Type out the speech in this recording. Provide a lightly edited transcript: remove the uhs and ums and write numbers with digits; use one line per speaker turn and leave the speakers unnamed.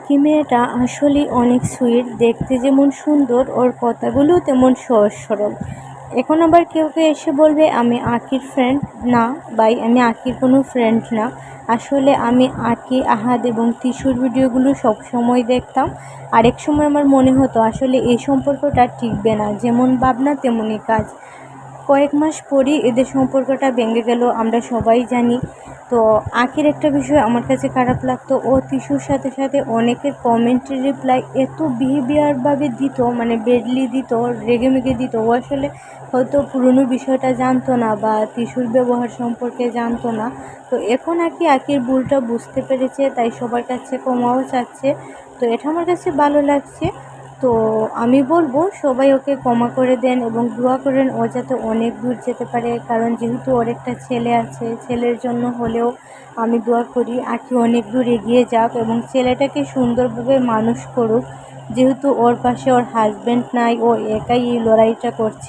আঁকি মেয়েটা আসলেই অনেক সুইট, দেখতে যেমন সুন্দর ওর কথাগুলোও তেমন সহজ সরল। এখন আবার কেউ কেউ এসে বলবে আমি আঁকির ফ্রেন্ড না ভাই, আমি আঁকির কোনো ফ্রেন্ড না। আসলে আমি আঁকি, আহাদ এবং তিশুর ভিডিওগুলো সবসময় দেখতাম। আরেক সময় আমার মনে হতো আসলে এই সম্পর্কটা টিকবে না, যেমন ভাবনা তেমনই কাজ। কয়েক মাস পরই এদের সম্পর্কটা ভেঙে গেল, আমরা সবাই জানি। তো আঁকির একটা বিষয় আমার কাছে খারাপ লাগতো, ও তিশুর সাথে সাথে অনেকের কমেন্টের রিপ্লাই এত বিহেভিয়ারভাবে দিত, মানে বেডলি দিত, রেগেমেগে দিত। ও আসলে হয়তো পুরনো বিষয়টা জানতো না বা তিশুর ব্যবহার সম্পর্কে জানতো না। তো এখন আঁকির ভুলটা বুঝতে পেরেছে, তাই সবার কাছে ক্ষমাও চাচ্ছে। তো এটা আমার কাছে ভালো লাগছে। তো আমি বলবো সবাই ওকে ক্ষমা করে দেন এবং দোয়া করেন ও যাতে অনেক দূর যেতে পারে, কারণ যেহেতু ওর একটা ছেলে আছে, ছেলের জন্য হলেও আমি দোয়া করি আঁকি অনেক দূর এগিয়ে যাক এবং ছেলেটাকে সুন্দরভাবে মানুষ করুক। যেহেতু ওর পাশে ওর হাজব্যান্ড নাই, ও একাই এই লড়াইটা করছে।